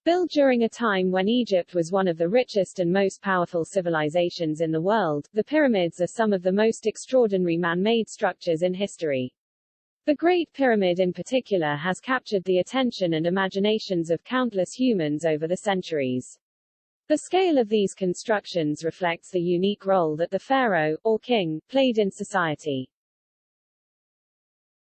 Built during a time when Egypt was one of the richest and most powerful civilizations in the world, the pyramids are some of the most extraordinary man-made structures in history. The Great Pyramid in particular has captured the attention and imaginations of countless humans over the centuries. The scale of these constructions reflects the unique role that the pharaoh, or king, played in society.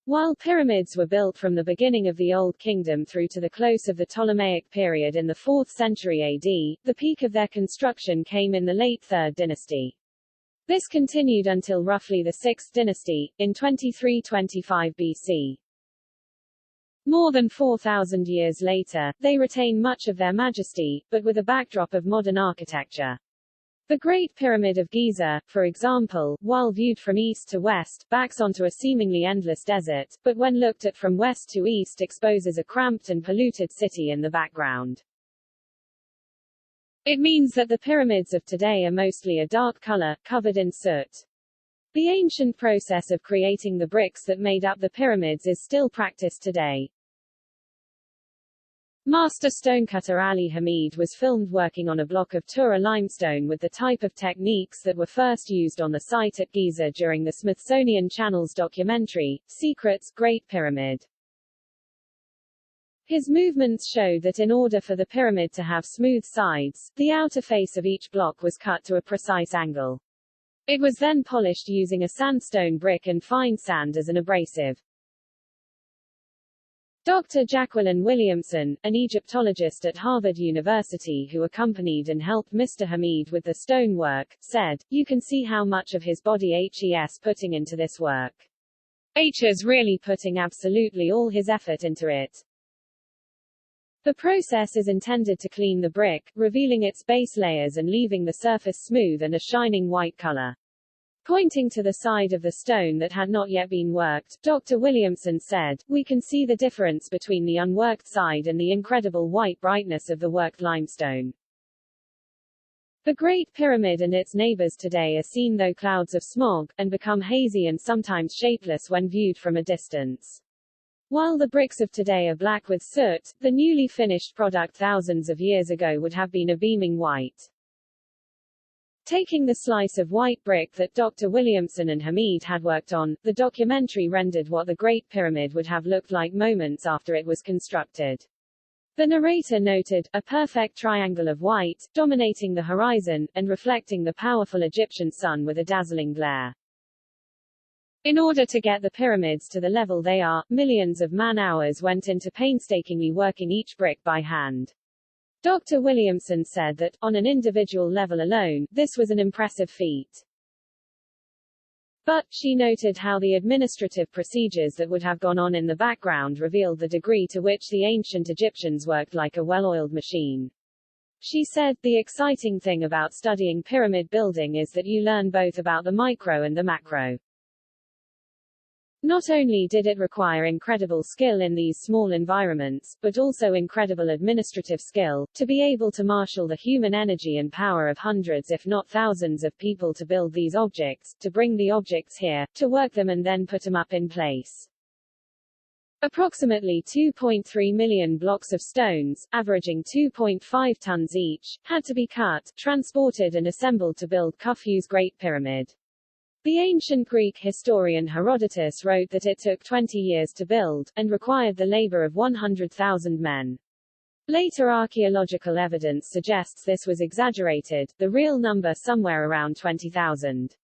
While pyramids were built from the beginning of the Old Kingdom through to the close of the Ptolemaic period in the 4th century AD, the peak of their construction came in the late 3rd dynasty. This continued until roughly the 6th dynasty, in 2325 BC. More than 4,000 years later, they retain much of their majesty, but with a backdrop of modern architecture. The Great Pyramid of Giza, for example, while viewed from east to west, backs onto a seemingly endless desert, but when looked at from west to east exposes a cramped and polluted city in the background. It means that the pyramids of today are mostly a dark color, covered in soot. The ancient process of creating the bricks that made up the pyramids is still practiced today. Master stonecutter Ali Hamid was filmed working on a block of Tura limestone with the type of techniques that were first used on the site at Giza during the Smithsonian Channel's documentary, Secrets, Great Pyramid. His movements showed that in order for the pyramid to have smooth sides, the outer face of each block was cut to a precise angle. It was then polished using a sandstone brick and fine sand as an abrasive. Dr. Jacqueline Williamson, an Egyptologist at Harvard University who accompanied and helped Mr. Hamid with the stonework, said, "You can see how much of his body HE's putting into this work. H's really putting absolutely all his effort into it." The process is intended to clean the brick, revealing its base layers and leaving the surface smooth and a shining white color. Pointing to the side of the stone that had not yet been worked, Dr. Williamson said, "We can see the difference between the unworked side and the incredible white brightness of the worked limestone." The Great Pyramid and its neighbors today are seen through clouds of smog, and become hazy and sometimes shapeless when viewed from a distance. While the bricks of today are black with soot, the newly finished product thousands of years ago would have been a beaming white. Taking the slice of white brick that Dr. Williamson and Hamid had worked on, the documentary rendered what the Great Pyramid would have looked like moments after it was constructed. The narrator noted, a perfect triangle of white, dominating the horizon, and reflecting the powerful Egyptian sun with a dazzling glare. In order to get the pyramids to the level they are, millions of man-hours went into painstakingly working each brick by hand. Dr. Williamson said that, on an individual level alone, this was an impressive feat. But, she noted how the administrative procedures that would have gone on in the background revealed the degree to which the ancient Egyptians worked like a well-oiled machine. She said, "The exciting thing about studying pyramid building is that you learn both about the micro and the macro." Not only did it require incredible skill in these small environments, but also incredible administrative skill, to be able to marshal the human energy and power of hundreds if not thousands of people to build these objects, to bring the objects here, to work them and then put them up in place. Approximately 2.3 million blocks of stones, averaging 2.5 tons each, had to be cut, transported and assembled to build Khufu's Great Pyramid. The ancient Greek historian Herodotus wrote that it took 20 years to build, and required the labor of 100,000 men. Later archaeological evidence suggests this was exaggerated, the real number somewhere around 20,000.